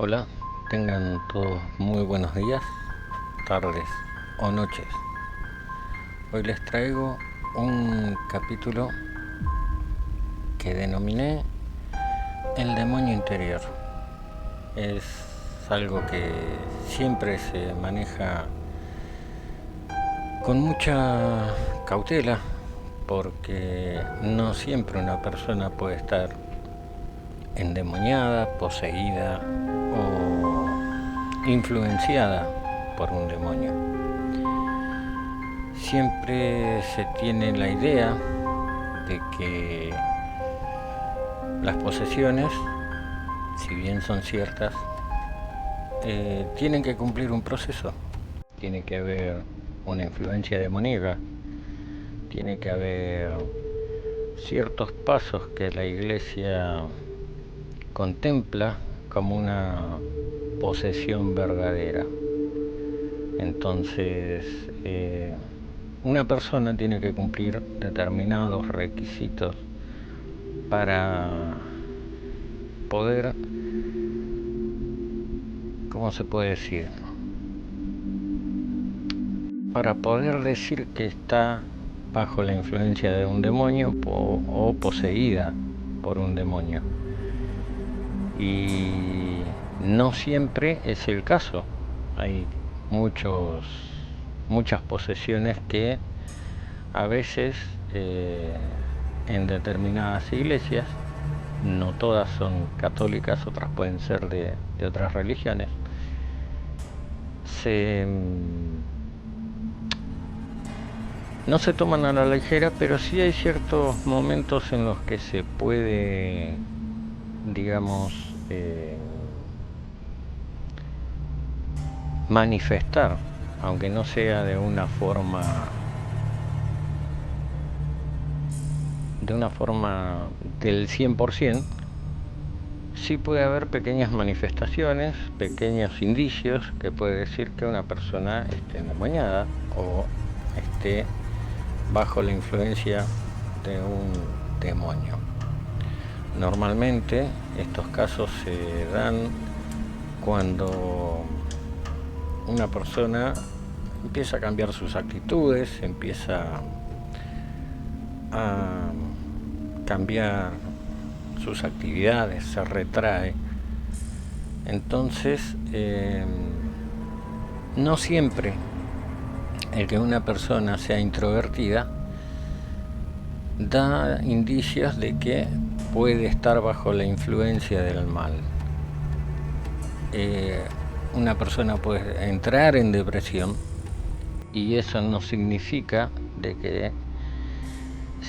Hola, tengan todos muy buenos días, tardes o noches. Hoy les traigo un capítulo que denominé El demonio interior. Es algo que siempre se maneja con mucha cautela, porque no siempre una persona puede estar endemoniada, poseída o influenciada por un demonio. Siempre se tiene la idea de que las posesiones, si bien son ciertas, tienen que cumplir un proceso. Tiene que haber una influencia demoníaca, tiene que haber ciertos pasos que la Iglesia contempla como una posesión verdadera. Entonces, una persona tiene que cumplir determinados requisitos para poder, ¿cómo se puede decir? Para poder decir que está bajo la influencia de un demonio o poseída por un demonio. Y no siempre es el caso. Hay muchas posesiones que a veces en determinadas iglesias, no todas son católicas, otras pueden ser de otras religiones, no se toman a la ligera, pero sí hay ciertos momentos en los que se puede, digamos, manifestar, aunque no sea de una forma del 100%, sí puede haber pequeñas manifestaciones, pequeños indicios que puede decir que una persona esté endemoniada o esté bajo la influencia de un demonio. Normalmente estos casos se dan cuando una persona empieza a cambiar sus actitudes, empieza a cambiar sus actividades, se retrae. Entonces, no siempre el que una persona sea introvertida da indicios de que puede estar bajo la influencia del mal. Una persona puede entrar en depresión y eso no significa de que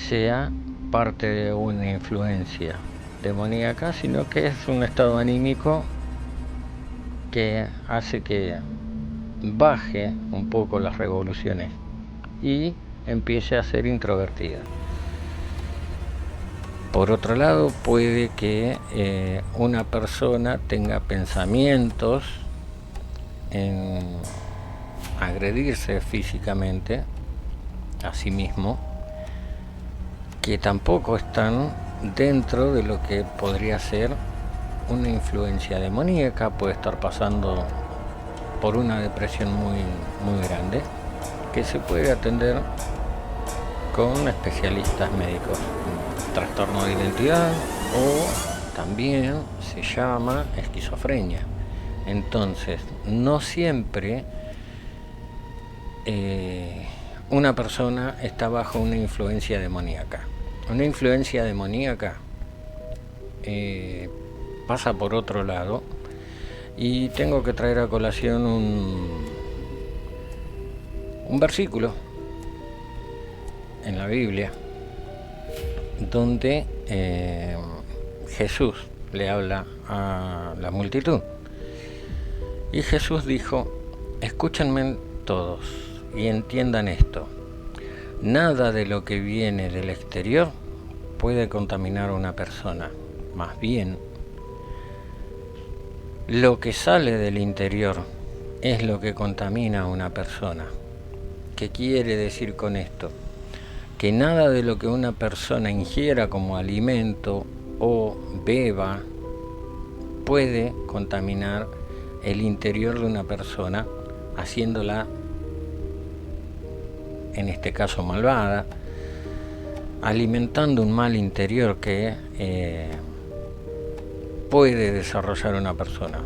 sea parte de una influencia demoníaca, sino que es un estado anímico que hace que baje un poco las revoluciones y empiece a ser introvertida. Por otro lado, puede que una persona tenga pensamientos en agredirse físicamente a sí mismo, que tampoco están dentro de lo que podría ser una influencia demoníaca. Puede estar pasando por una depresión muy grande, que se puede atender con especialistas médicos. Trastorno de identidad, o también se llama esquizofrenia. Entonces, no siempre una persona está bajo una influencia demoníaca. Una influencia demoníaca pasa por otro lado, y tengo que traer a colación un versículo en la Biblia donde Jesús le habla a la multitud. Y Jesús dijo: escúchenme todos y entiendan esto. Nada de lo que viene del exterior puede contaminar a una persona. Más bien, lo que sale del interior es lo que contamina a una persona. ¿Qué quiere decir con esto? Que nada de lo que una persona ingiera como alimento o beba puede contaminar el interior de una persona, haciéndola, en este caso malvada, alimentando un mal interior que puede desarrollar una persona.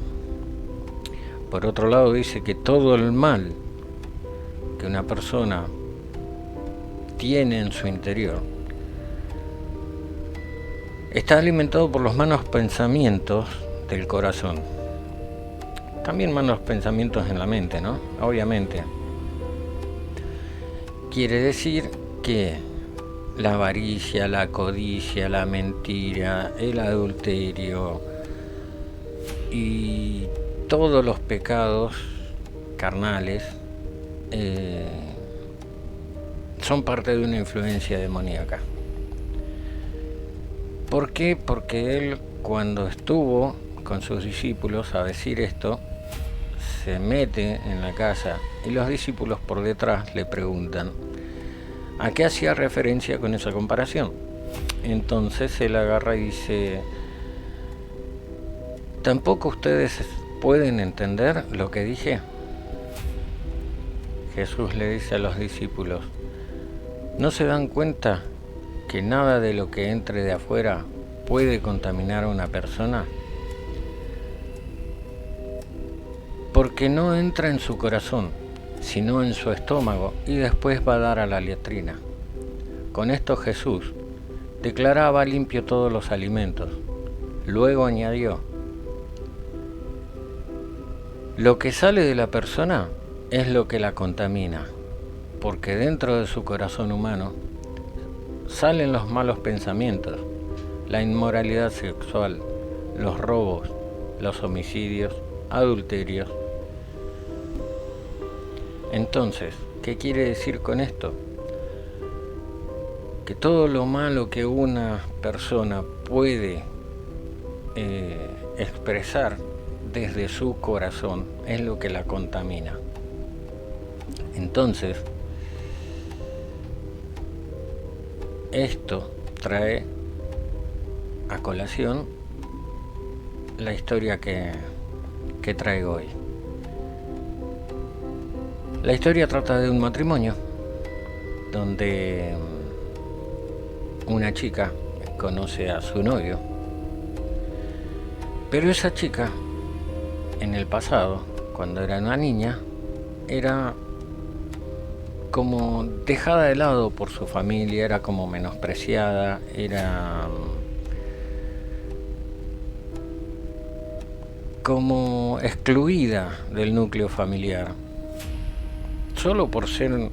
Por otro lado, dice que todo el mal que una persona tiene en su interior está alimentado por los malos pensamientos del corazón. También malos pensamientos en la mente, ¿no? Obviamente. Quiere decir que la avaricia, la codicia, la mentira, el adulterio y todos los pecados carnales son parte de una influencia demoníaca. ¿Por qué? Porque él, cuando estuvo con sus discípulos a decir esto, se mete en la casa y los discípulos por detrás le preguntan ¿a qué hacía referencia con esa comparación? Entonces él agarra y dice: ¿tampoco ustedes pueden entender lo que dije? Jesús le dice a los discípulos: ¿no se dan cuenta que nada de lo que entre de afuera puede contaminar a una persona? Porque no entra en su corazón, sino en su estómago, y después va a dar a la latrina. Con esto Jesús declaraba limpio todos los alimentos. Luego añadió: lo que sale de la persona es lo que la contamina, porque dentro de su corazón humano salen los malos pensamientos, la inmoralidad sexual, los robos, los homicidios, adulterios. Entonces, ¿qué quiere decir con esto? Que todo lo malo que una persona puede expresar desde su corazón es lo que la contamina. Entonces, esto trae a colación la historia que traigo hoy. La historia trata de un matrimonio donde una chica conoce a su novio, pero esa chica, en el pasado, cuando era una niña, era como dejada de lado por su familia, era como menospreciada, era como excluida del núcleo familiar, solo por ser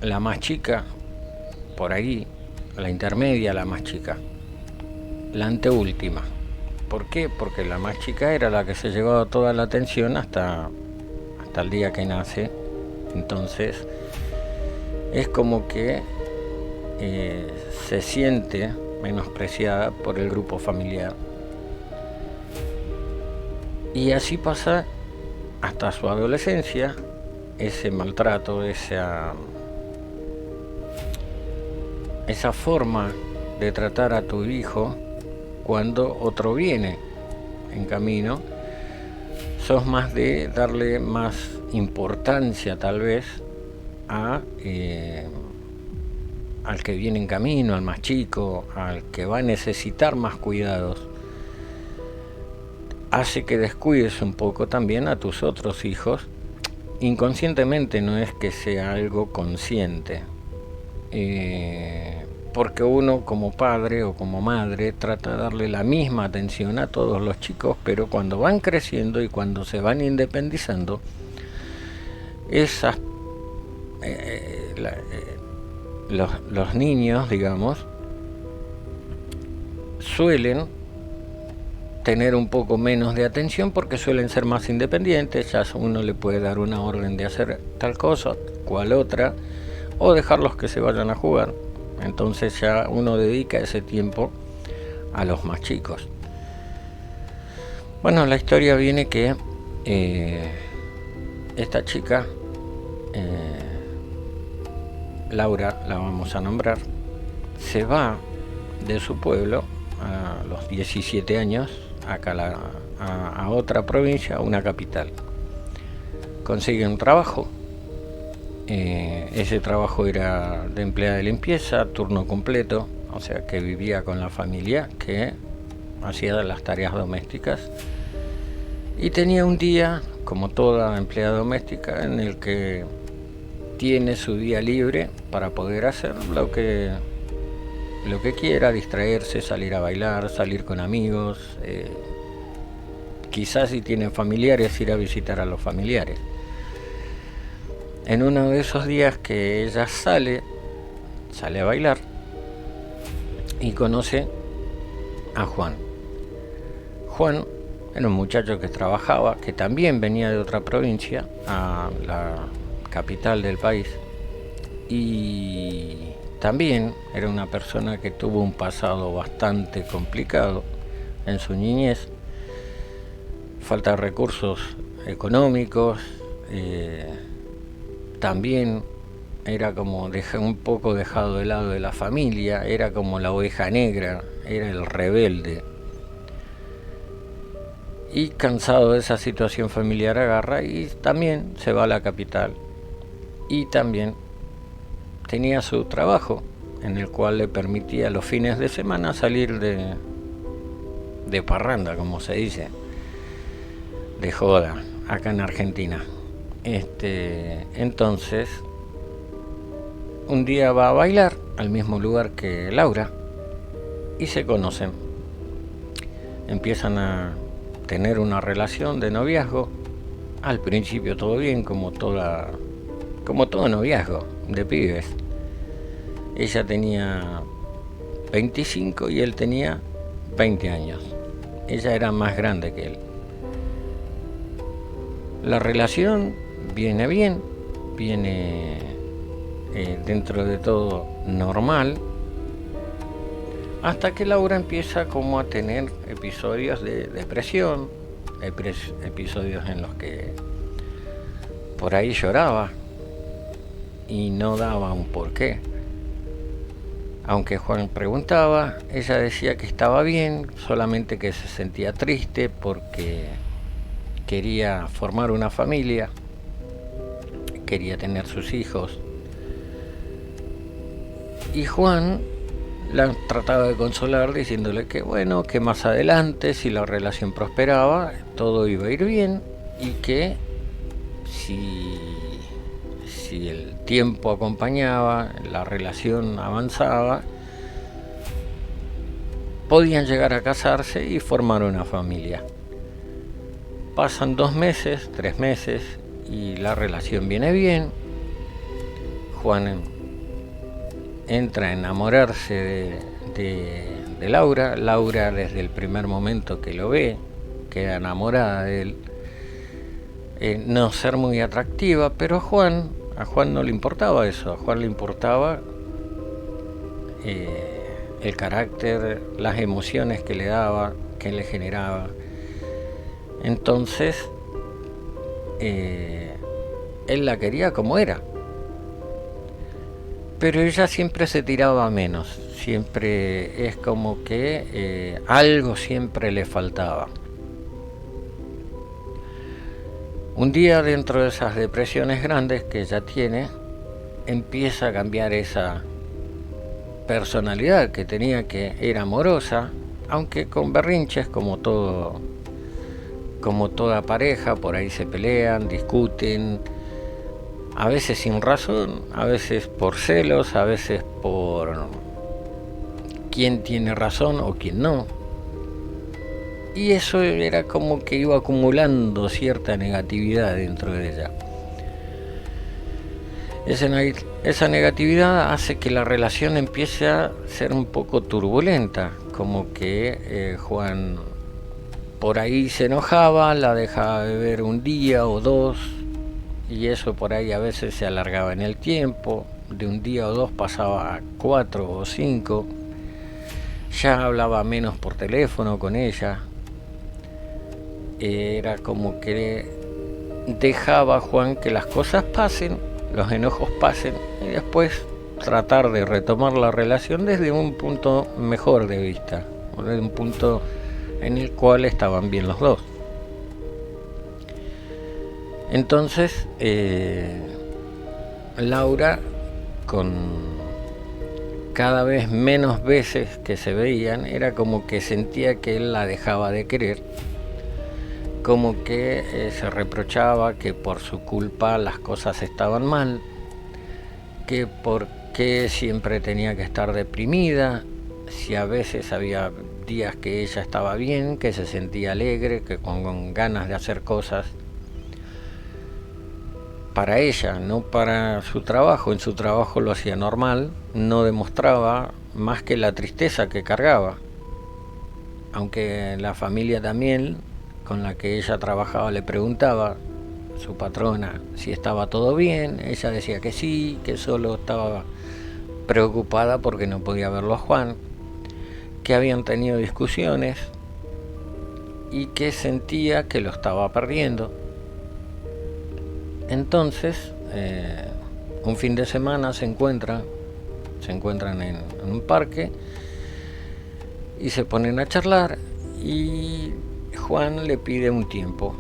la más chica, por ahí, la intermedia, la más chica, la anteúltima. ¿Por qué? Porque la más chica era la que se llevaba toda la atención hasta el día que nace. Entonces es como que se siente menospreciada por el grupo familiar. Y así pasa hasta su adolescencia, ese maltrato, esa forma de tratar a tu hijo cuando otro viene en camino. Sos más de darle más importancia tal vez al que viene en camino, al más chico, al que va a necesitar más cuidados. Hace que descuides un poco también a tus otros hijos. Inconscientemente, no es que sea algo consciente, porque uno como padre o como madre trata de darle la misma atención a todos los chicos, pero cuando van creciendo y cuando se van independizando, los niños, digamos, suelen tener un poco menos de atención porque suelen ser más independientes. Ya uno le puede dar una orden de hacer tal cosa, cual otra, o dejarlos que se vayan a jugar. Entonces ya uno dedica ese tiempo a los más chicos. Bueno, la historia viene que esta chica, Laura, la vamos a nombrar, se va de su pueblo a los 17 años, acá a otra provincia, a una capital. Consigue un trabajo. Ese trabajo era de empleada de limpieza, turno completo, o sea que vivía con la familia, que hacía las tareas domésticas. Y tenía un día, como toda empleada doméstica, en el que tiene su día libre para poder hacer lo que quiera, distraerse, salir a bailar, salir con amigos, quizás si tienen familiares, ir a visitar a los familiares. En uno de esos días que ella sale a bailar y conoce a Juan. Juan era un muchacho que trabajaba, que también venía de otra provincia, a la capital del país, y también era una persona que tuvo un pasado bastante complicado en su niñez, falta de recursos económicos, también era como un poco dejado de lado de la familia, era como la oveja negra, era el rebelde. Y cansado de esa situación familiar agarra y también se va a la capital. Y también tenía su trabajo, en el cual le permitía los fines de semana salir de parranda, como se dice, de joda, acá en Argentina. Entonces, un día va a bailar al mismo lugar que Laura y se conocen. Empiezan a tener una relación de noviazgo. Al principio todo bien, como todo noviazgo de pibes. Ella tenía 25 y él tenía 20 años. Ella era más grande que él. La relación viene bien, viene dentro de todo normal, hasta que Laura empieza como a tener episodios de depresión, episodios en los que por ahí lloraba y no daba un porqué. Aunque Juan preguntaba, ella decía que estaba bien, solamente que se sentía triste porque quería formar una familia, quería tener sus hijos. Y Juan la trataba de consolar diciéndole que bueno, que más adelante, si la relación prosperaba, todo iba a ir bien y que si el tiempo acompañaba, la relación avanzaba, podían llegar a casarse y formar una familia. Pasan 2 meses, 3 meses y la relación viene bien. Juan entra a enamorarse de Laura. Laura, desde el primer momento que lo ve, queda enamorada de él. No ser muy atractiva, pero a Juan no le importaba eso. A Juan le importaba el carácter, las emociones que le daba, que le generaba. Entonces él la quería como era, pero ella siempre se tiraba menos, siempre es como que algo siempre le faltaba. Un día, dentro de esas depresiones grandes que ella tiene, empieza a cambiar esa personalidad que tenía, que era amorosa, aunque con berrinches, como toda pareja. Por ahí se pelean, discuten, a veces sin razón, a veces por celos, a veces por quién tiene razón o quién no. Y eso era como que iba acumulando cierta negatividad dentro de ella. Esa negatividad hace que la relación empiece a ser un poco turbulenta, como que Juan por ahí se enojaba, la dejaba de ver un día o 2, y eso por ahí a veces se alargaba en el tiempo, de un día o 2 pasaba a 4 o 5, ya hablaba menos por teléfono con ella. Era como que dejaba a Juan que las cosas pasen, los enojos pasen, y después tratar de retomar la relación desde un punto mejor de vista, desde un punto en el cual estaban bien los dos. Entonces Laura, con cada vez menos veces que se veían, era como que sentía que él la dejaba de querer, como que se reprochaba que por su culpa las cosas estaban mal, que por qué siempre tenía que estar deprimida, si a veces había días que ella estaba bien, que se sentía alegre, que con ganas de hacer cosas para ella, no para su trabajo. En su trabajo lo hacía normal, no demostraba más que la tristeza que cargaba, aunque la familia también, con la que ella trabajaba, le preguntaba, su patrona, si estaba todo bien. Ella decía que sí, que solo estaba preocupada porque no podía verlo a Juan, que habían tenido discusiones y que sentía que lo estaba perdiendo. Entonces, un fin de semana se encuentran en un parque y se ponen a charlar, y Juan le pide un tiempo,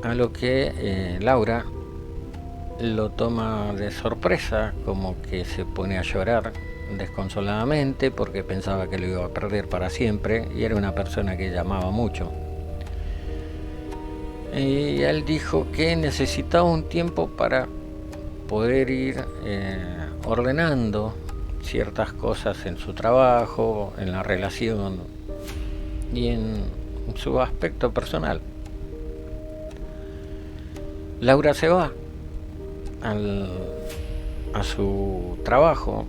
a lo que Laura lo toma de sorpresa, como que se pone a llorar desconsoladamente porque pensaba que lo iba a perder para siempre, y era una persona que ella amaba mucho. Y él dijo que necesitaba un tiempo para poder ir ordenando ciertas cosas en su trabajo, en la relación y en su aspecto personal. Laura se va a su trabajo,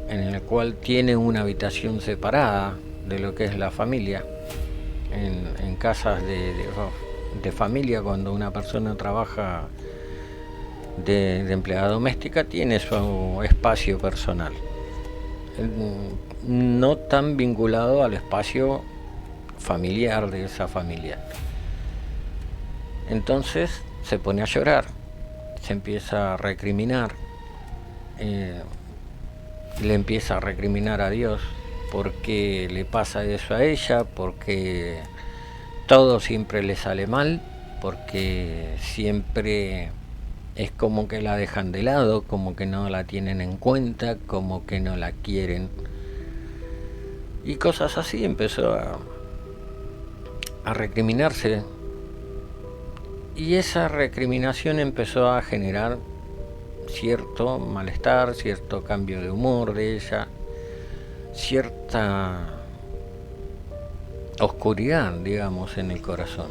en el cual tiene una habitación separada de lo que es la familia. En casas de familia, cuando una persona trabaja de empleada doméstica, tiene su espacio personal, no tan vinculado al espacio familiar de esa familia. Entonces se pone a llorar, se empieza a recriminar, le empieza a recriminar a Dios porque le pasa eso a ella, porque todo siempre le sale mal, porque siempre es como que la dejan de lado, como que no la tienen en cuenta, como que no la quieren, y cosas así. Empezó a recriminarse, y esa recriminación empezó a generar cierto malestar, cierto cambio de humor de ella, cierta oscuridad, digamos, en el corazón.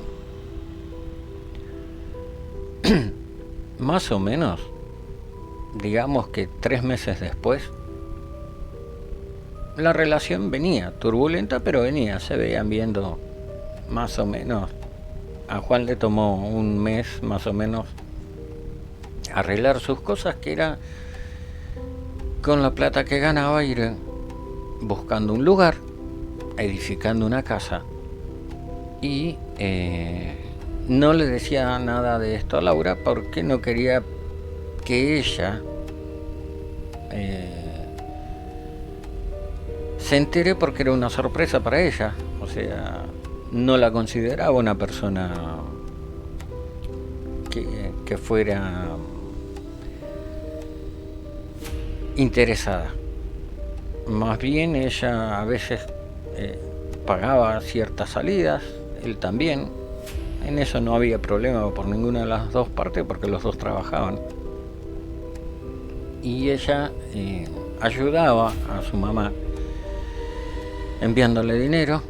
Más o menos, digamos que 3 meses después, la relación venía turbulenta, pero venía, se veían viendo más o menos. A Juan le tomó un mes más o menos arreglar sus cosas, que era con la plata que ganaba ir buscando un lugar, edificando una casa, y no le decía nada de esto a Laura porque no quería que ella se entere, porque era una sorpresa para ella. O sea, no la consideraba una persona que fuera interesada. Más bien ella a veces pagaba ciertas salidas, él también. En eso no había problema por ninguna de las dos partes, porque los dos trabajaban. Y ella ayudaba a su mamá enviándole dinero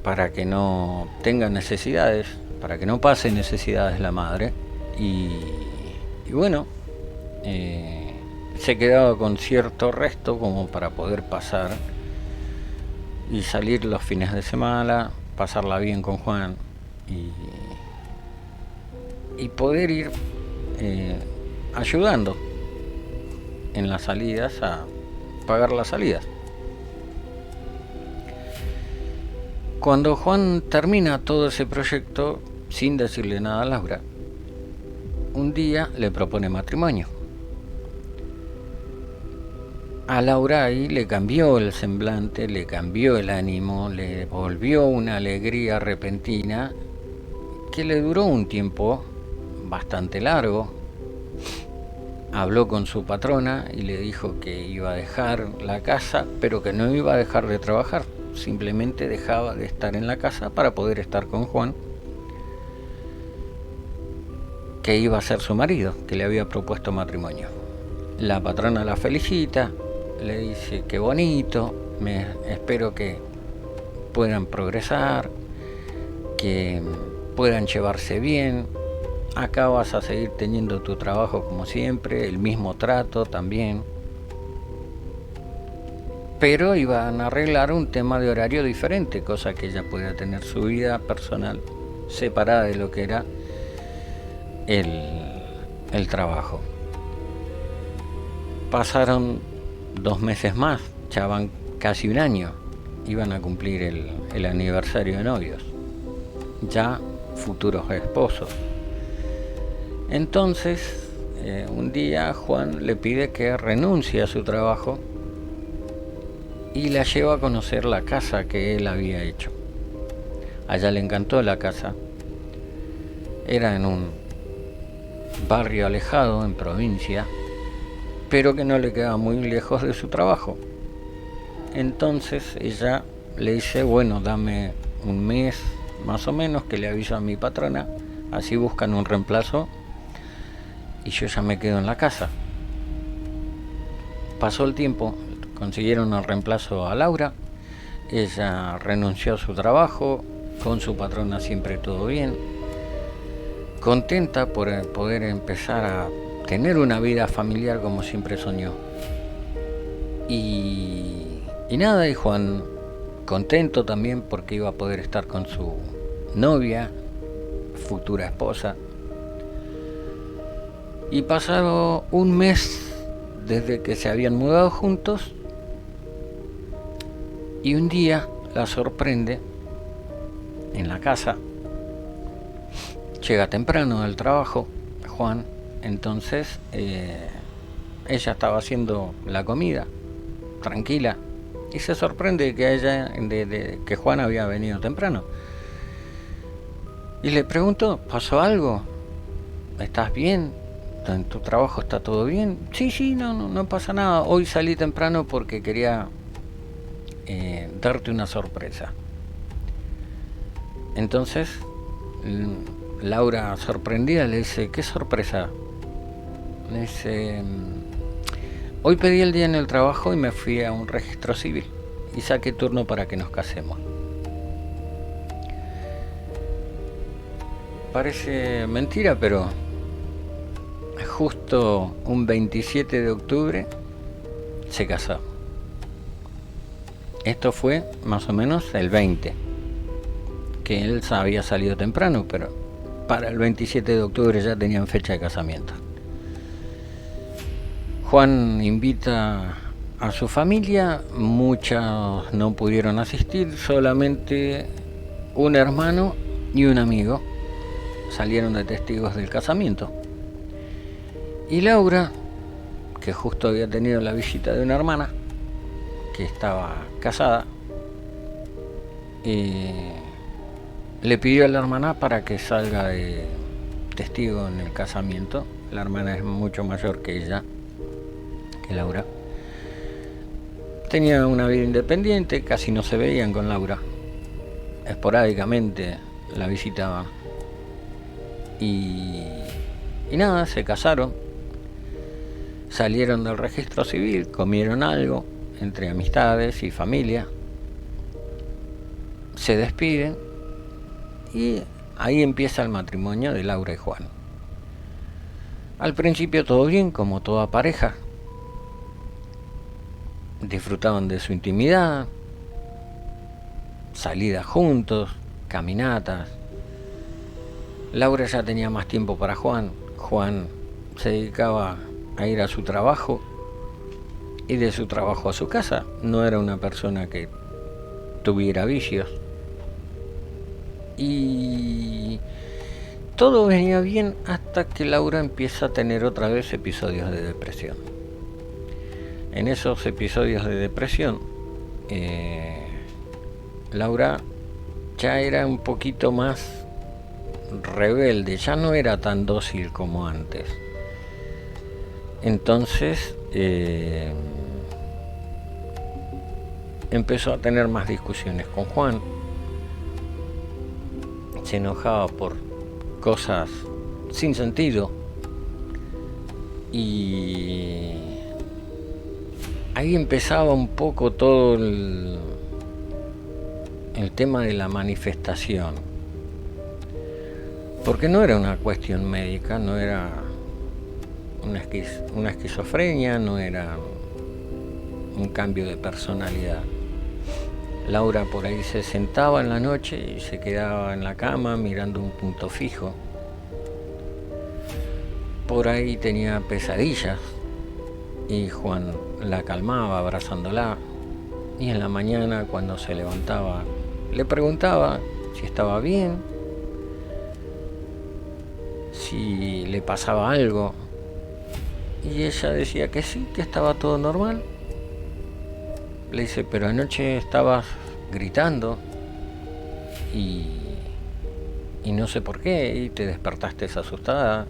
para que no tenga necesidades, para que no pase necesidades la madre. Y bueno, se quedaba con cierto resto como para poder pasar y salir los fines de semana, pasarla bien con Juan, y poder ir ayudando en las salidas, a pagar las salidas. Cuando Juan termina todo ese proyecto, sin decirle nada a Laura, un día le propone matrimonio. A Laura ahí le cambió el semblante, le cambió el ánimo, le volvió una alegría repentina que le duró un tiempo bastante largo. Habló con su patrona y le dijo que iba a dejar la casa, pero que no iba a dejar de trabajar, simplemente dejaba de estar en la casa para poder estar con Juan, que iba a ser su marido, que le había propuesto matrimonio. La patrona la felicita, le dice qué bonito, espero que puedan progresar, que puedan llevarse bien. Acá vas a seguir teniendo tu trabajo como siempre, el mismo trato también. Pero iban a arreglar un tema de horario diferente, cosa que ella pueda tener su vida personal separada de lo que era el trabajo. Pasaron 2 meses más, ya van casi un año, iban a cumplir el aniversario de novios, ya futuros esposos. Entonces, un día Juan le pide que renuncie a su trabajo y la lleva a conocer la casa que él había hecho. A ella le encantó la casa. Era en un barrio alejado, en provincia, pero que no le quedaba muy lejos de su trabajo. Entonces ella le dice, bueno, dame un mes más o menos, que le aviso a mi patrona, así buscan un reemplazo y yo ya me quedo en la casa. Pasó el tiempo, consiguieron el reemplazo a Laura, ella renunció a su trabajo, con su patrona siempre todo bien, contenta por poder empezar a tener una vida familiar como siempre soñó. Y nada, y Juan contento también porque iba a poder estar con su novia, futura esposa. Y pasado un mes desde que se habían mudado juntos, y un día la sorprende en la casa. Llega temprano del trabajo Juan, entonces ella estaba haciendo la comida tranquila y se sorprende que ella que Juan había venido temprano y le preguntó, ¿pasó algo? ¿Estás bien? ¿En tu trabajo está todo bien? Sí, no pasa nada, hoy salí temprano porque quería darte una sorpresa. Entonces Laura, sorprendida, le dice, ¿qué sorpresa? Le dice, hoy pedí el día en el trabajo y me fui a un registro civil y saqué turno para que nos casemos. Parece mentira, pero justo un 27 de octubre se casó. Esto fue más o menos el 20, que él había salido temprano, pero para el 27 de octubre ya tenían fecha de casamiento. Juan invita a su familia, muchos no pudieron asistir, solamente un hermano y un amigo salieron de testigos del casamiento. Y Laura, que justo había tenido la visita de una hermana, que estaba casada, le pidió a la hermana para que salga de testigo en el casamiento. La hermana es mucho mayor que ella, que Laura. Tenía una vida independiente, casi no se veían con Laura. Esporádicamente la visitaban. Y nada, se casaron. Salieron del registro civil, comieron algo entre amistades y familia. Se despiden y ahí empieza el matrimonio de Laura y Juan. Al principio todo bien, como toda pareja. Disfrutaban de su intimidad, salidas juntos, caminatas. Laura ya tenía más tiempo para Juan. Juan se dedicaba a ir a su trabajo y de su trabajo a su casa. No era una persona que tuviera vicios. Y todo venía bien hasta que Laura empieza a tener otra vez episodios de depresión. En esos episodios de depresión, Laura ya era un poquito más rebelde, ya no era tan dócil como antes. Entonces empezó a tener más discusiones con Juan, se enojaba por cosas sin sentido y ahí empezaba un poco todo el tema de la manifestación, porque no era una cuestión médica, no era una esquizofrenia, no era un cambio de personalidad. Laura por ahí se sentaba en la noche y se quedaba en la cama mirando un punto fijo. Por ahí tenía pesadillas y Juan la calmaba abrazándola, y en la mañana cuando se levantaba le preguntaba si estaba bien, si le pasaba algo, y ella decía que sí, que estaba todo normal. Le dice, pero anoche estabas gritando y no sé por qué, y te despertaste asustada.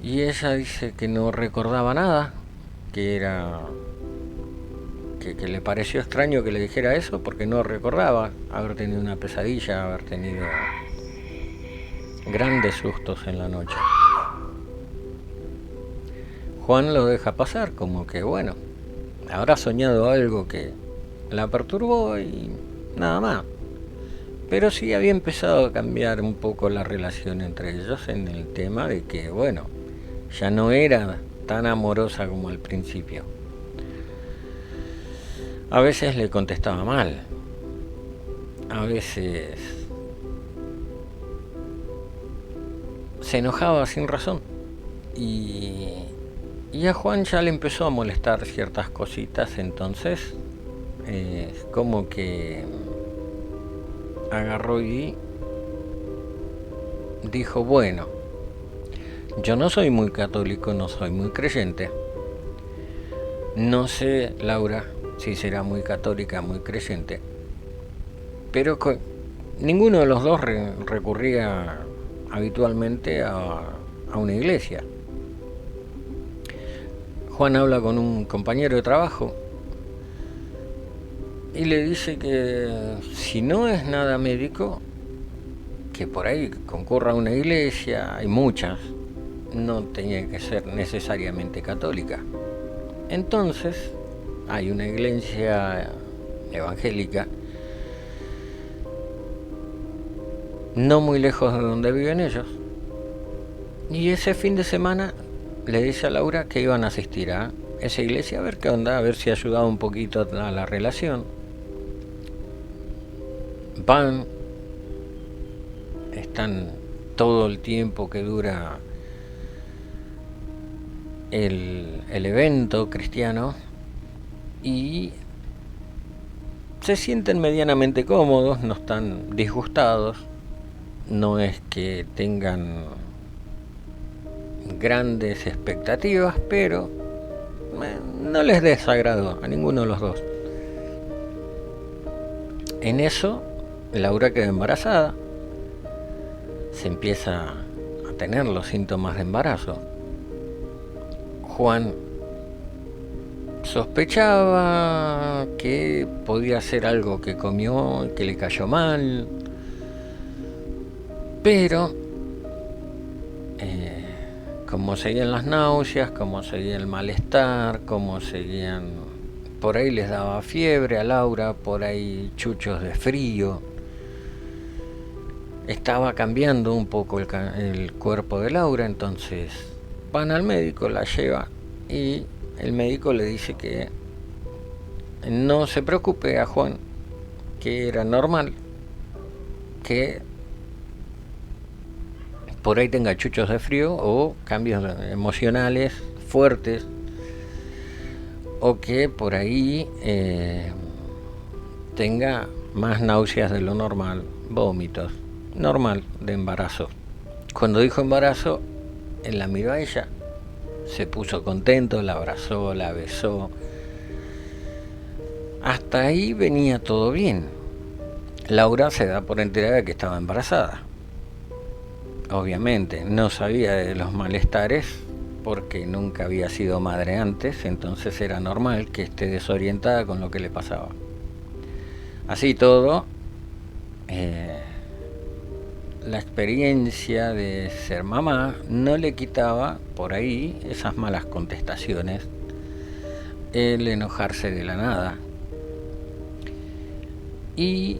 Y ella dice que no recordaba nada, que le pareció extraño que le dijera eso porque no recordaba haber tenido una pesadilla, haber tenido grandes sustos en la noche. Juan lo deja pasar, como que bueno, habrá soñado algo que la perturbó y nada más. Pero sí había empezado a cambiar un poco la relación entre ellos en el tema de que, bueno, ya no era tan amorosa como al principio. A veces le contestaba mal, a veces se enojaba sin razón, y a Juan ya le empezó a molestar ciertas cositas. Entonces como que agarró y dijo, bueno, yo no soy muy católico, no soy muy creyente, no sé Laura si será muy católica, muy creyente, pero ninguno de los dos recurría habitualmente a una iglesia. Juan habla con un compañero de trabajo y le dice que si no es nada médico, que por ahí concurra a una iglesia, hay muchas, no tenía que ser necesariamente católica. Entonces hay una iglesia evangélica no muy lejos de donde viven ellos, y ese fin de semana le dice a Laura que iban a asistir a esa iglesia a ver qué onda, a ver si ayudaba un poquito a la relación. Van, están todo el tiempo que dura el evento cristiano y se sienten medianamente cómodos, no están disgustados, no es que tengan grandes expectativas, pero no les desagradó a ninguno de los dos. En eso Laura queda embarazada, se empieza a tener los síntomas de embarazo. Juan sospechaba que podía ser algo que comió, que le cayó mal, pero como seguían las náuseas, como seguía el malestar, como seguían, por ahí les daba fiebre a Laura, por ahí chuchos de frío, estaba cambiando un poco el cuerpo de Laura. Entonces van al médico, la lleva y el médico le dice que no se preocupe a Juan, que era normal, que por ahí tenga chuchos de frío o cambios emocionales fuertes, o que por ahí tenga más náuseas de lo normal, vómitos, normal de embarazo. Cuando dijo embarazo, él la miró a ella se puso contento, la abrazó, la besó. Hasta ahí venía todo bien. Laura se da por enterada de que estaba embarazada. Obviamente, no sabía de los malestares porque nunca había sido madre antes, entonces era normal que esté desorientada con lo que le pasaba. Así todo, la experiencia de ser mamá no le quitaba por ahí esas malas contestaciones, el enojarse de la nada. Y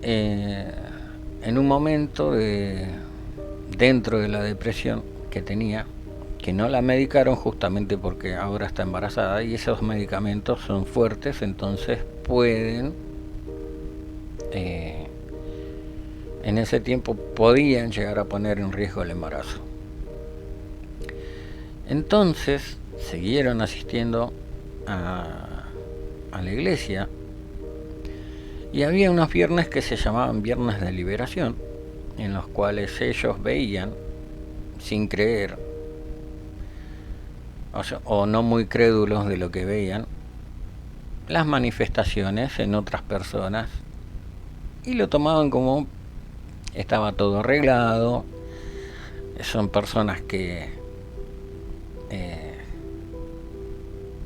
en un momento dentro de la depresión que tenía, que no la medicaron justamente porque ahora está embarazada y esos medicamentos son fuertes, entonces pueden, en ese tiempo podían llegar a poner en riesgo el embarazo. Entonces siguieron asistiendo a la iglesia y había unos viernes que se llamaban viernes de liberación, en los cuales ellos veían, sin creer, o no muy crédulos de lo que veían, las manifestaciones en otras personas y lo tomaban como estaba todo arreglado. Son personas que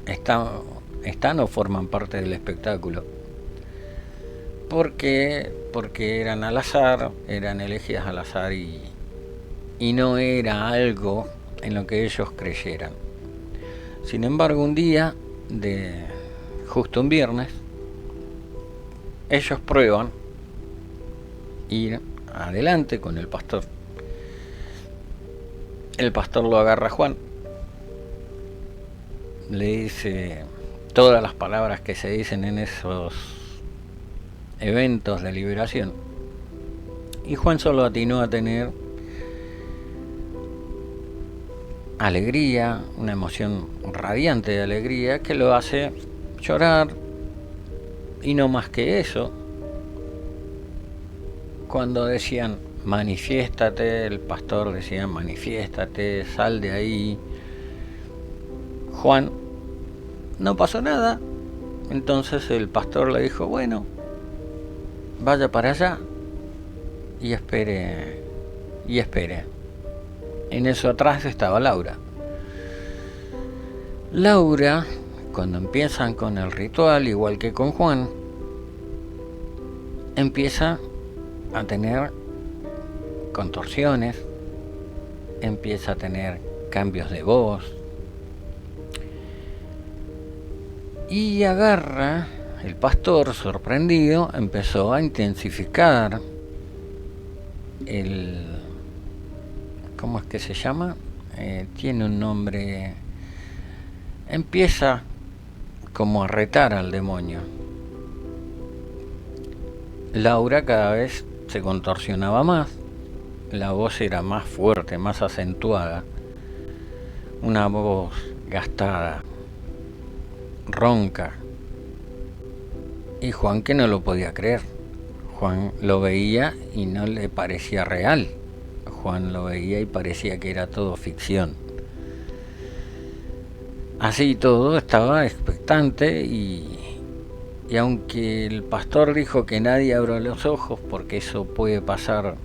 están o forman parte del espectáculo porque eran al azar, eran elegidas al azar y no era algo en lo que ellos creyeran. Sin embargo, un día, justo un viernes, ellos prueban ir adelante con el pastor. El pastor lo agarra a Juan, le dice todas las palabras que se dicen en esos eventos de liberación, y Juan solo atinó a tener alegría, una emoción radiante de alegría que lo hace llorar, y no más que eso. Cuando decían manifiéstate, el pastor decía manifiéstate, sal de ahí, Juan, no pasó nada. Entonces el pastor le dijo, bueno, vaya para allá y espere. En eso atrás estaba Laura. Laura, cuando empiezan con el ritual, igual que con Juan, empieza a tener contorsiones, empieza a tener cambios de voz y agarra, el pastor sorprendido empezó a intensificar ¿cómo es que se llama? Tiene un nombre. Empieza como a retar al demonio. Laura cada vez se contorsionaba más, la voz era más fuerte, más acentuada, una voz gastada, ronca. Y Juan, que no lo podía creer, Juan lo veía y no le parecía real. Juan lo veía y parecía que era todo ficción. Así todo estaba expectante y aunque el pastor dijo que nadie abra los ojos porque eso puede pasar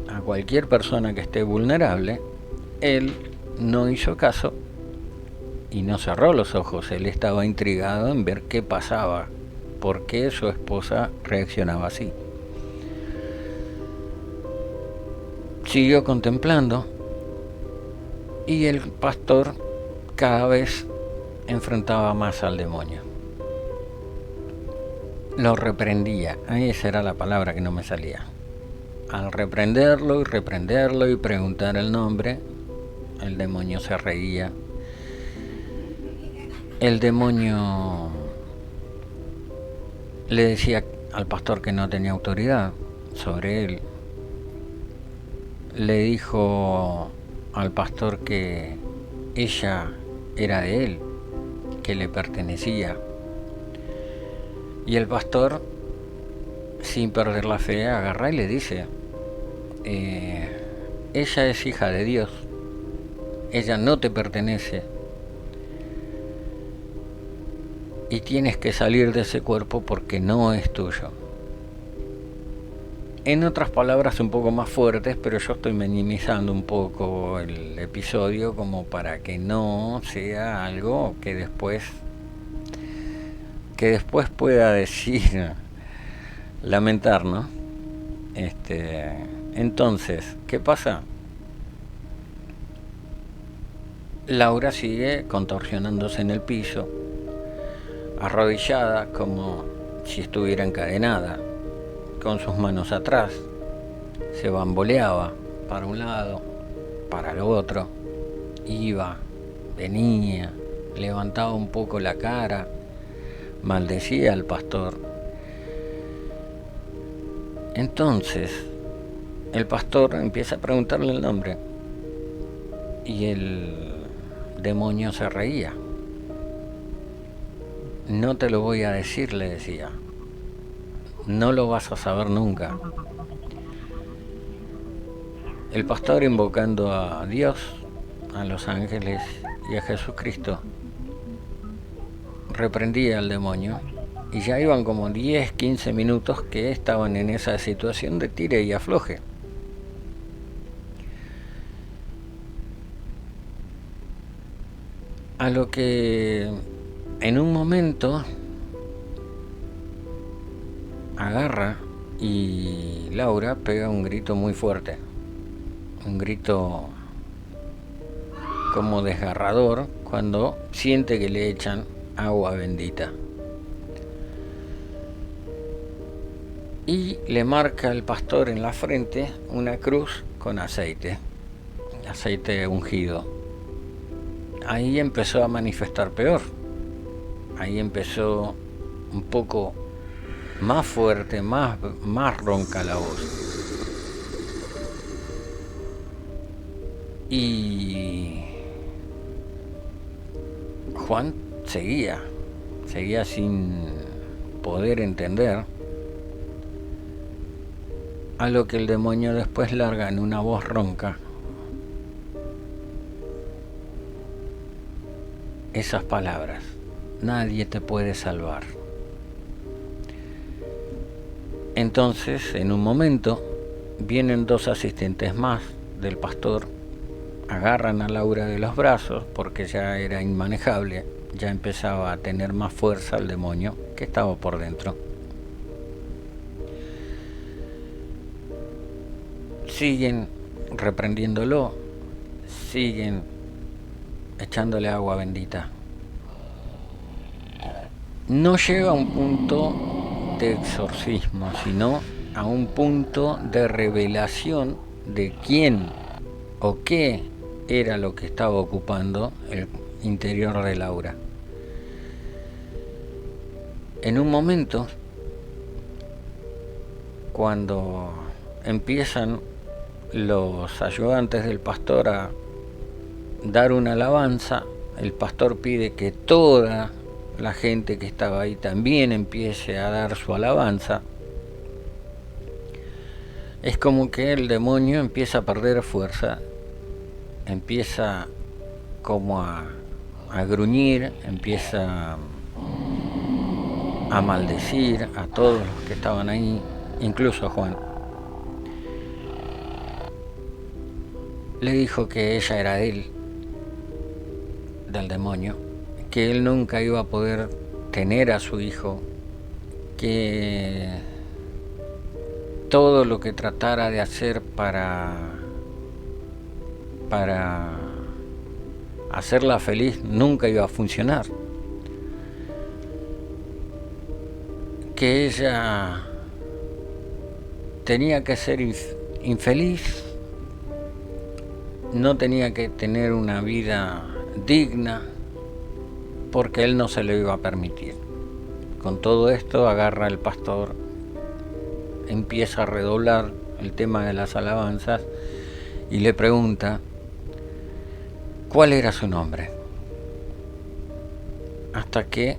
a cualquier persona que esté vulnerable, él no hizo caso y no cerró los ojos. Él estaba intrigado en ver qué pasaba, por qué su esposa reaccionaba así. Siguió contemplando y el pastor cada vez enfrentaba más al demonio. Lo reprendía, esa era la palabra que no me salía. Al reprenderlo y preguntar el nombre, el demonio se reía. El demonio le decía al pastor que no tenía autoridad sobre él. Le dijo al pastor que ella era de él, que le pertenecía. Y el pastor, sin perder la fe, agarra y le dice, ella es hija de Dios, ella no te pertenece y tienes que salir de ese cuerpo porque no es tuyo. En otras palabras un poco más fuertes, pero yo estoy minimizando un poco el episodio como para que no sea algo que después pueda decir, lamentar, ¿no? Entonces, ¿qué pasa? Laura sigue contorsionándose en el piso, arrodillada como si estuviera encadenada, con sus manos atrás. Se bamboleaba para un lado, para el otro, iba, venía, levantaba un poco la cara, maldecía al pastor. Entonces el pastor empieza a preguntarle el nombre y el demonio se reía. No te lo voy a decir, le decía, no lo vas a saber nunca. El pastor, invocando a Dios, a los ángeles y a Jesucristo, reprendía al demonio y ya iban como 10-15 minutos que estaban en esa situación de tire y afloje. A lo que en un momento agarra y Laura pega un grito muy fuerte, un grito como desgarrador cuando siente que le echan agua bendita. Y le marca el pastor en la frente una cruz con aceite ungido. Ahí empezó a manifestar peor. Ahí empezó un poco más fuerte, más ronca la voz. Y Juan seguía sin poder entender, a lo que el demonio después larga en una voz ronca esas palabras: nadie te puede salvar. Entonces, en un momento, vienen 2 asistentes más del pastor, agarran a Laura de los brazos porque ya era inmanejable, ya empezaba a tener más fuerza el demonio que estaba por dentro. Siguen reprendiéndolo, siguen echándole agua bendita. No llega a un punto de exorcismo, sino a un punto de revelación de quién o qué era lo que estaba ocupando el interior de Laura. En un momento, cuando empiezan los ayudantes del pastor a dar una alabanza, el pastor pide que toda la gente que estaba ahí también empiece a dar su alabanza. Es como que el demonio empieza a perder fuerza, empieza como a gruñir, empieza a maldecir a todos los que estaban ahí, incluso a Juan. Le dijo que ella era de él, del demonio, que él nunca iba a poder tener a su hijo, que todo lo que tratara de hacer para hacerla feliz nunca iba a funcionar, que ella tenía que ser infeliz, no tenía que tener una vida digna, porque él no se lo iba a permitir. Con todo esto agarra el pastor, empieza a redoblar el tema de las alabanzas y le pregunta cuál era su nombre, hasta que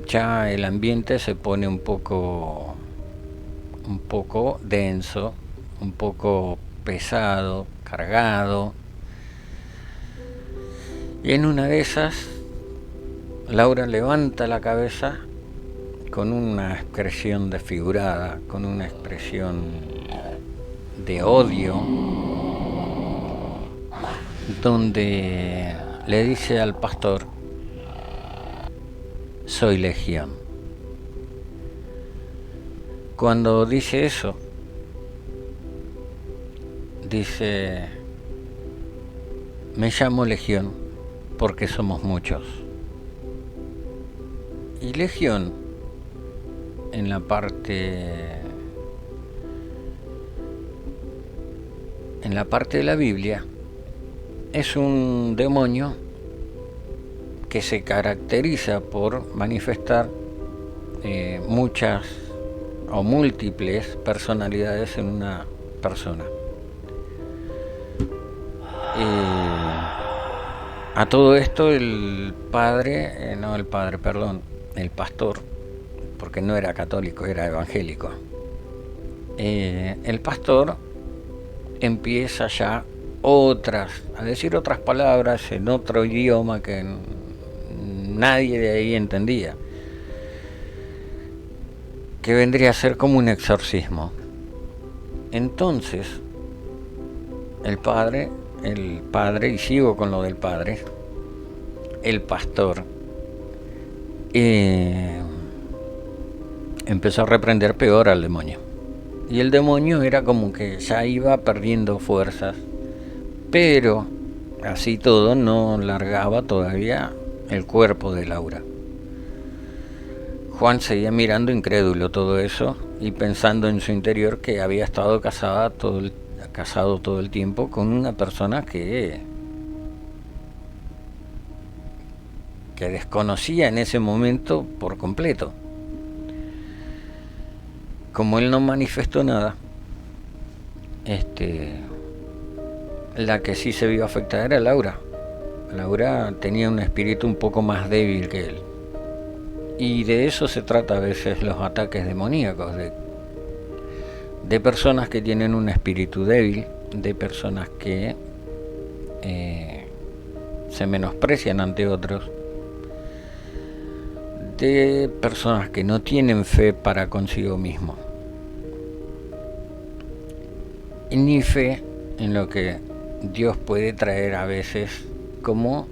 ya el ambiente se pone un poco denso, un poco pesado, cargado. Y en una de esas, Laura levanta la cabeza con una expresión desfigurada, con una expresión de odio, donde le dice al pastor: soy Legión. Cuando dice eso, dice: me llamo Legión porque somos muchos. Y Legión, en la parte de la Biblia, es un demonio que se caracteriza por manifestar muchas o múltiples personalidades en una persona. A todo esto el pastor, porque no era católico, era evangélico, el pastor empieza ya a decir otras palabras en otro idioma que nadie de ahí entendía, que vendría a ser como un exorcismo. Entonces el padre, y sigo con lo del padre, el pastor empezó a reprender peor al demonio. Y el demonio era como que ya iba perdiendo fuerzas, pero así todo no largaba todavía el cuerpo de Laura. Juan seguía mirando incrédulo todo eso y pensando en su interior que había estado casado todo el tiempo con una persona que desconocía en ese momento por completo. Como él no manifestó nada, la que sí se vio afectada era Laura. Laura tenía un espíritu un poco más débil que él. Y de eso se trata a veces los ataques demoníacos, de personas que tienen un espíritu débil, de personas que se menosprecian ante otros, de personas que no tienen fe para consigo mismo, ni fe en lo que Dios puede traer a veces como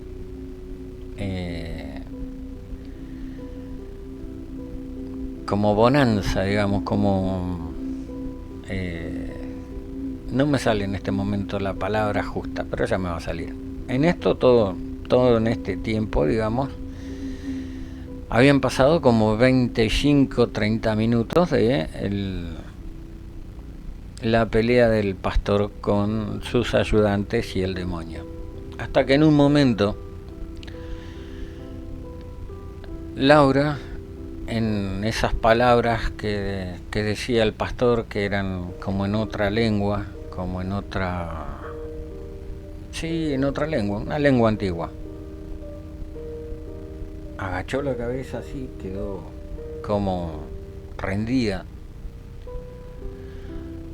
bonanza, digamos, no me sale en este momento la palabra justa, pero ya me va a salir. En esto todo en este tiempo, digamos, habían pasado como 25-30 minutos de la pelea del pastor con sus ayudantes y el demonio. Hasta que en un momento Laura, en esas palabras que decía el pastor, que eran como en otra lengua, en otra lengua, una lengua antigua, agachó la cabeza así, quedó como rendida.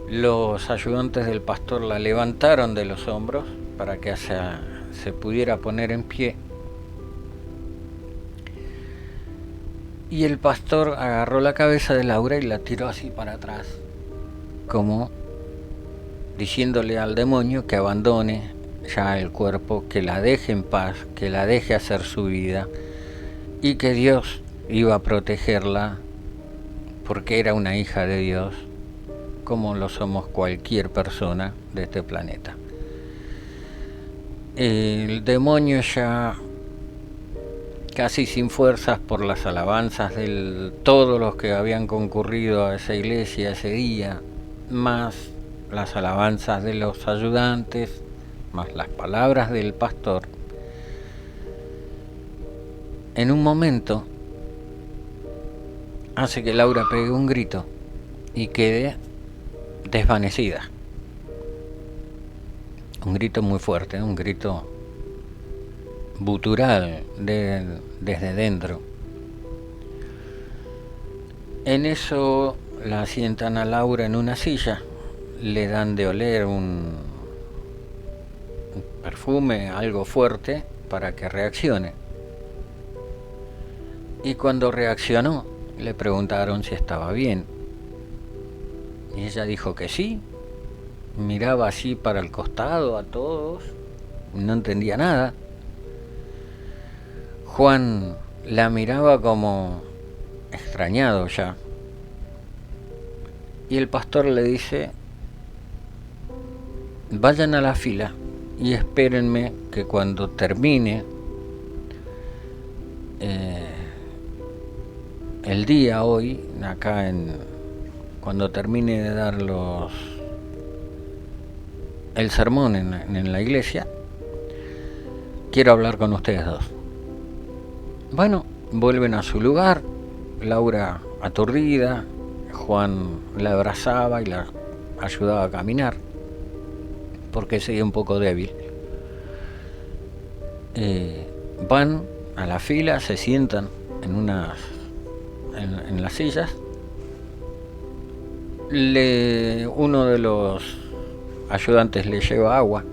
Los ayudantes del pastor la levantaron de los hombros para que se pudiera poner en pie. Y el pastor agarró la cabeza de Laura y la tiró así para atrás, como diciéndole al demonio que abandone ya el cuerpo, que la deje en paz, que la deje hacer su vida, y que Dios iba a protegerla porque era una hija de Dios, como lo somos cualquier persona de este planeta. El demonio, ya casi sin fuerzas por las alabanzas de todos los que habían concurrido a esa iglesia ese día, más las alabanzas de los ayudantes, más las palabras del pastor, en un momento hace que Laura pegue un grito y quede desvanecida. Un grito muy fuerte, un grito gutural desde dentro. En eso la sientan a Laura en una silla, le dan de oler perfume, algo fuerte, para que reaccione. Y cuando reaccionó, le preguntaron si estaba bien. Y ella dijo que sí. Miraba así para el costado a todos, no entendía nada. Juan la miraba como extrañado ya. Y el pastor le dice: vayan a la fila y espérenme que cuando termine el día hoy, acá cuando termine de dar el sermón en la iglesia, quiero hablar con ustedes dos. Bueno, vuelven a su lugar, Laura aturdida, Juan la abrazaba y la ayudaba a caminar, porque seguía un poco débil. Van a la fila, se sientan en las sillas. Uno de los ayudantes le lleva agua.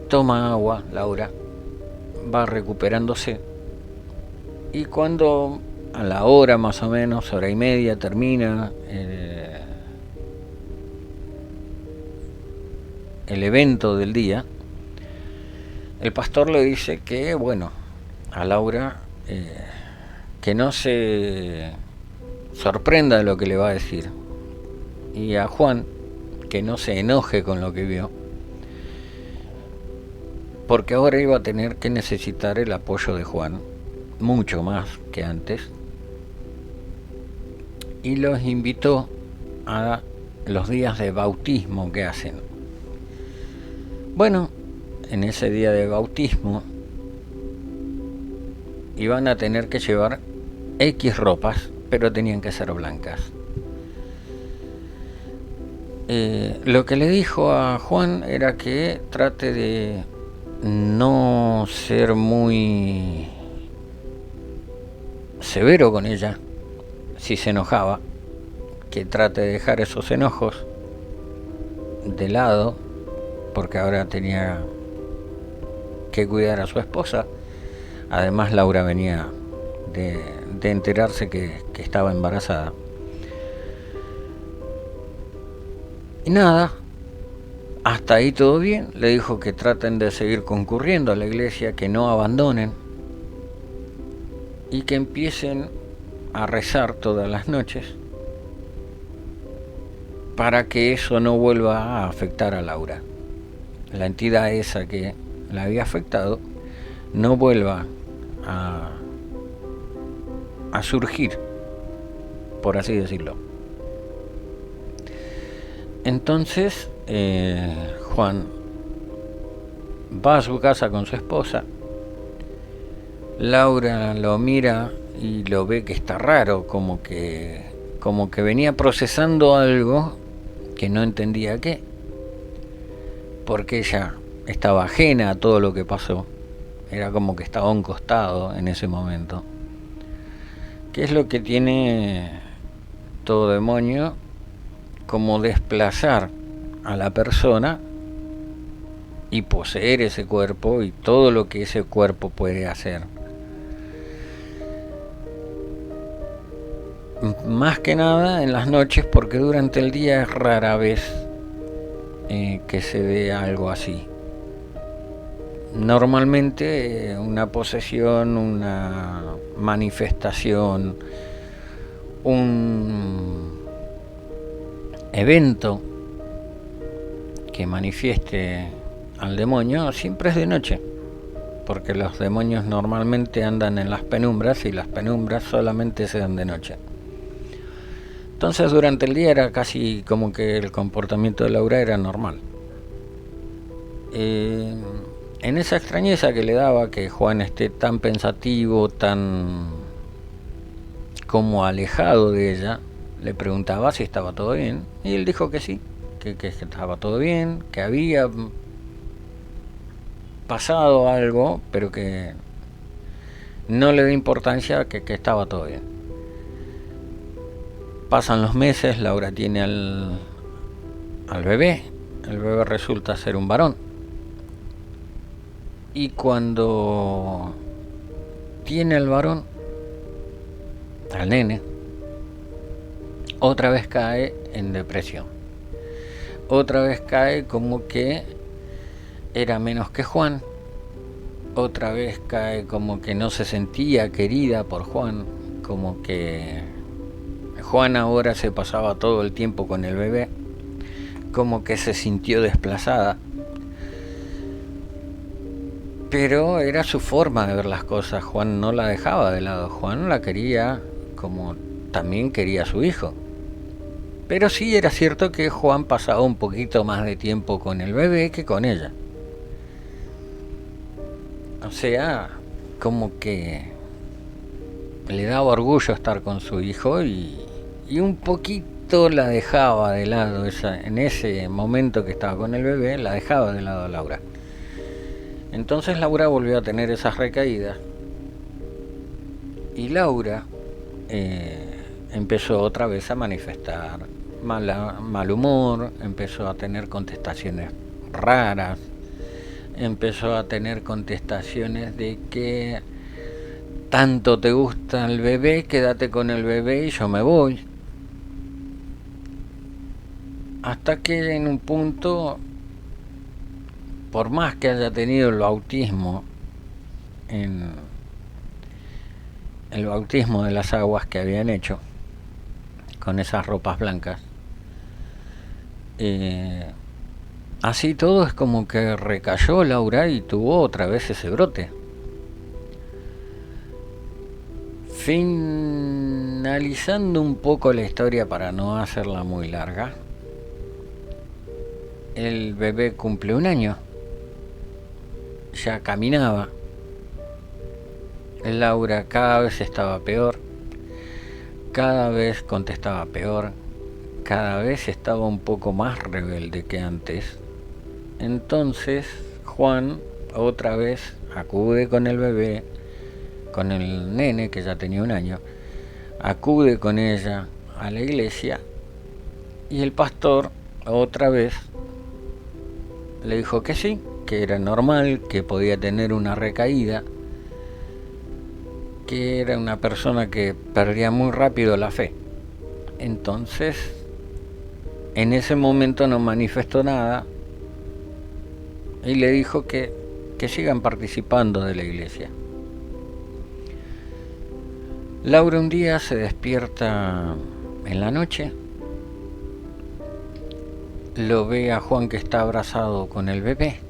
Toma agua, Laura, va recuperándose. Y cuando a la hora más o menos, hora y media, termina el evento del día, el pastor le dice que, bueno, a Laura que no se sorprenda de lo que le va a decir, y a Juan que no se enoje con lo que vio, porque ahora iba a tener que necesitar el apoyo de Juan mucho más que antes, y los invitó a los días de bautismo que hacen. Bueno, en ese día de bautismo iban a tener que llevar X ropas, pero tenían que ser blancas. Lo que le dijo a Juan era que trate de no ser muy severo con ella si se enojaba, que trate de dejar esos enojos de lado, porque ahora tenía que cuidar a su esposa. Además, Laura venía de enterarse que estaba embarazada. Y nada, hasta ahí todo bien. Le dijo que traten de seguir concurriendo a la iglesia, que no abandonen y que empiecen a rezar todas las noches para que eso no vuelva a afectar a Laura. La entidad esa que la había afectado no vuelva a surgir, por así decirlo. Entonces Juan va a su casa con su esposa. Laura lo mira y lo ve que está raro, como que venía procesando algo que no entendía qué, porque ella estaba ajena a todo lo que pasó. Era como que estaba a un costado en ese momento. ¿Qué es lo que tiene todo demonio? Como desplazar a la persona y poseer ese cuerpo y todo lo que ese cuerpo puede hacer. Más que nada en las noches, porque durante el día es rara vez que se ve algo así. Normalmente una posesión, una manifestación, un evento que manifieste al demonio siempre es de noche, porque los demonios normalmente andan en las penumbras y las penumbras solamente se dan de noche. Entonces durante el día era casi como que el comportamiento de Laura era normal. En esa extrañeza que le daba que Juan esté tan pensativo, tan como alejado de ella, le preguntaba si estaba todo bien, y él dijo que sí, que estaba todo bien, que había pasado algo, pero que no le da importancia, que estaba todo bien. Pasan los meses, Laura tiene al bebé. El bebé resulta ser un varón. Y cuando tiene al varón, al nene, otra vez cae en depresión. Otra vez cae como que era menos que Juan. Otra vez cae como que no se sentía querida por Juan, como que Juan ahora se pasaba todo el tiempo con el bebé, como que se sintió desplazada. Pero era su forma de ver las cosas. Juan no la dejaba de lado. Juan la quería como también quería a su hijo. Pero sí era cierto que Juan pasaba un poquito más de tiempo con el bebé que con ella. O sea, como que le daba orgullo estar con su hijo y un poquito la dejaba de lado. En ese momento que estaba con el bebé, la dejaba de lado a Laura. Entonces Laura volvió a tener esas recaídas y Laura empezó otra vez a manifestar mal humor, empezó a tener contestaciones raras, empezó a tener contestaciones de que tanto te gusta el bebé, quédate con el bebé y yo me voy. Hasta que en un punto, por más que haya tenido el bautismo, el bautismo de las aguas que habían hecho, con esas ropas blancas, así todo es como que recayó Laura y tuvo otra vez ese brote. Finalizando un poco la historia para no hacerla muy larga, el bebé cumple 1 año, ya caminaba. Laura cada vez estaba peor, cada vez contestaba peor, cada vez estaba un poco más rebelde que antes. Entonces Juan otra vez acude con el bebé, con el nene que ya tenía 1 año, acude con ella a la iglesia y el pastor otra vez le dijo que sí, que era normal, que podía tener una recaída, que era una persona que perdía muy rápido la fe. Entonces, en ese momento no manifestó nada y le dijo que sigan participando de la iglesia. Laura un día se despierta en la noche, lo ve a Juan que está abrazado con el bebé,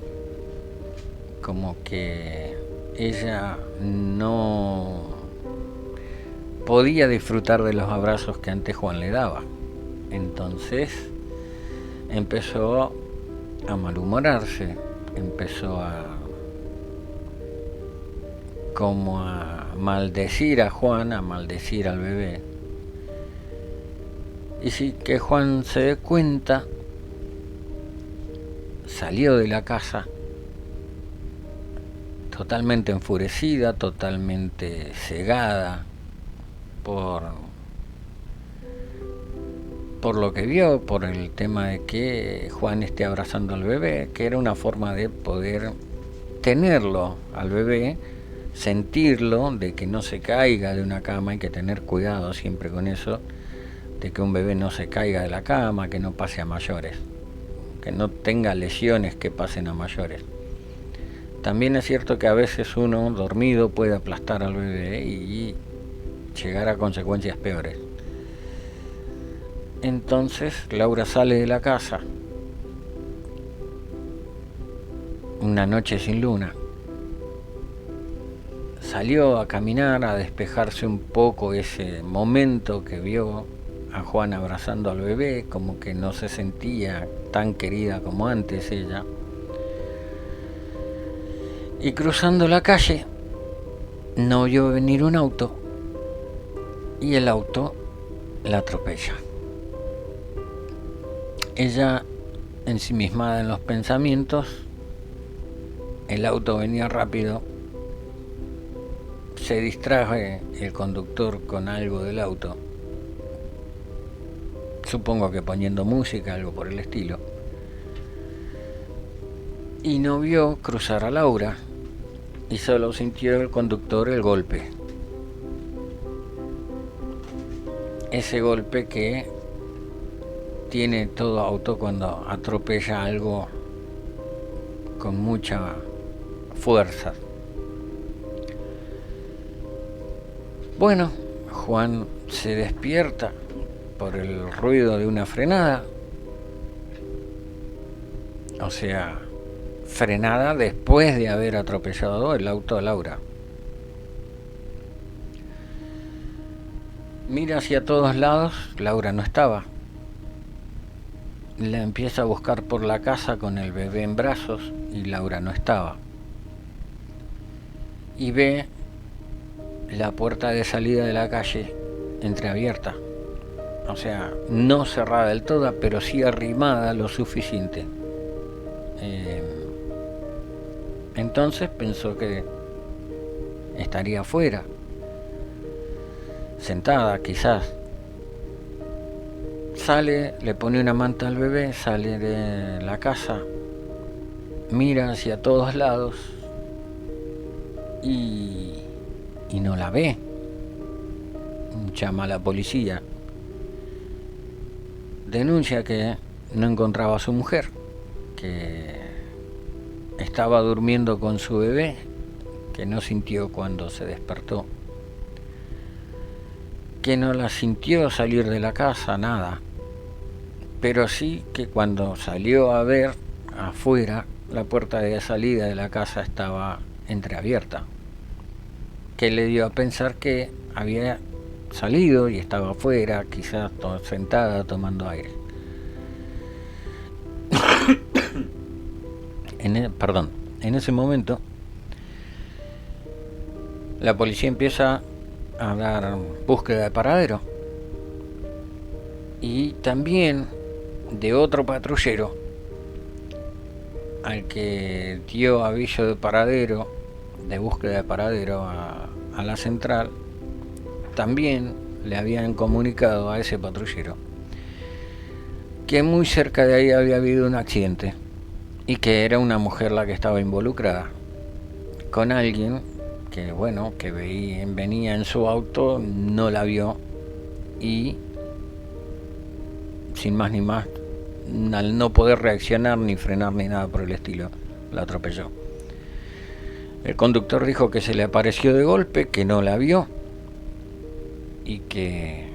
como que ella no podía disfrutar de los abrazos que antes Juan le daba. Entonces empezó a malhumorarse, empezó a maldecir a Juan, a maldecir al bebé. Y sin que Juan se dé cuenta, salió de la casa totalmente enfurecida, totalmente cegada por lo que vio, por el tema de que Juan esté abrazando al bebé, que era una forma de poder tenerlo al bebé, sentirlo, de que no se caiga de una cama. Hay que tener cuidado siempre con eso, de que un bebé no se caiga de la cama, que no pase a mayores, que no tenga lesiones que pasen a mayores. También es cierto que a veces uno dormido puede aplastar al bebé y llegar a consecuencias peores. Entonces Laura sale de la casa una noche sin luna, salió a caminar, a despejarse un poco ese momento que vio a Juan abrazando al bebé, como que no se sentía tan querida como antes ella. Y cruzando la calle no vio venir un auto y el auto la atropella. Ella, ensimismada en los pensamientos, el auto venía rápido, se distrae el conductor con algo del auto, supongo que poniendo música, algo por el estilo, y no vio cruzar a Laura, y solo sintió el conductor el golpe. Ese golpe que tiene todo auto cuando atropella algo con mucha fuerza. Bueno, Juan se despierta por el ruido de una frenada, o sea, frenada después de haber atropellado el auto a Laura. Mira hacia todos lados, Laura no estaba. La empieza a buscar por la casa con el bebé en brazos y Laura no estaba. Y ve la puerta de salida de la calle entreabierta, o sea, no cerrada del todo, pero sí arrimada lo suficiente. Entonces pensó que estaría afuera, sentada quizás. Sale, le pone una manta al bebé, sale de la casa, mira hacia todos lados y no la ve. Llama a la policía, denuncia que no encontraba a su mujer, que estaba durmiendo con su bebé, que no sintió cuando se despertó, que no la sintió salir de la casa, nada, pero sí que cuando salió a ver afuera, la puerta de salida de la casa estaba entreabierta, que le dio a pensar que había salido y estaba afuera, quizás sentada tomando aire. En ese momento la policía empieza a dar búsqueda de paradero y también de otro patrullero al que dio aviso de paradero, de búsqueda de paradero a la central. También le habían comunicado a ese patrullero que muy cerca de ahí había habido un accidente y que era una mujer la que estaba involucrada con alguien que, bueno, que venía en su auto, no la vio y sin más ni más, al no poder reaccionar ni frenar ni nada por el estilo, la atropelló. El conductor dijo que se le apareció de golpe, que no la vio y que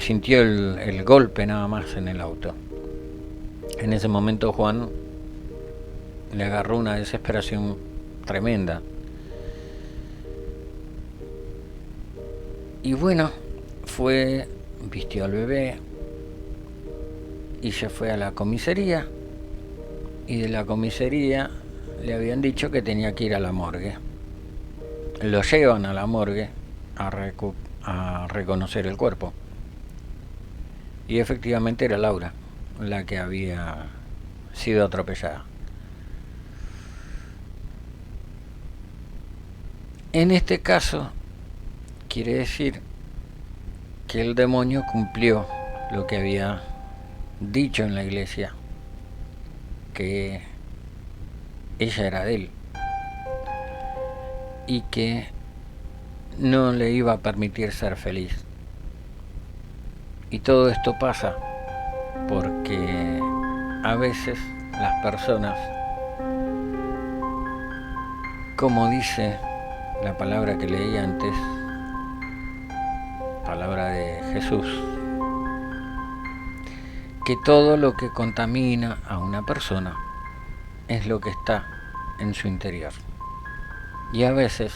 sintió el golpe nada más en el auto. En ese momento Juan le agarró una desesperación tremenda. Y bueno, vistió al bebé y se fue a la comisaría, y de la comisaría le habían dicho que tenía que ir a la morgue. Lo llevan a la morgue a reconocer el cuerpo. Y efectivamente era Laura la que había sido atropellada. En este caso, quiere decir que el demonio cumplió lo que había dicho en la iglesia, que ella era de él y que no le iba a permitir ser feliz. Y todo esto pasa porque a veces las personas, como dice la palabra que leí antes, palabra de Jesús, que todo lo que contamina a una persona es lo que está en su interior. Y a veces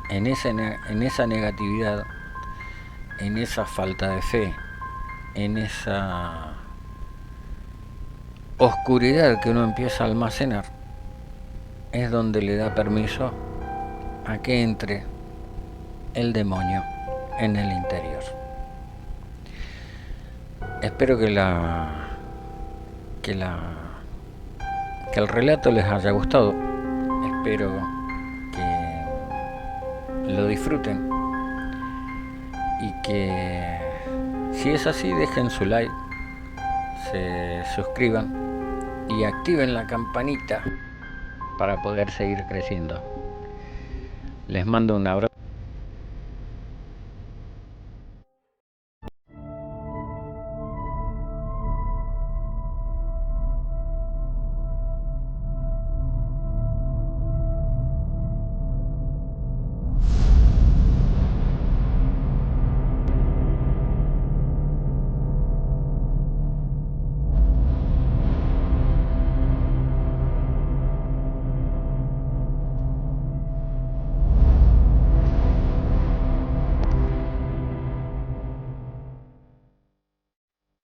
en esa negatividad, en esa falta de fe, en esa oscuridad que uno empieza a almacenar, es donde le da permiso a que entre el demonio en el interior. Espero que el relato les haya gustado. Espero que lo disfruten y que, si es así, dejen su like, se suscriban y activen la campanita para poder seguir creciendo. Les mando un abrazo.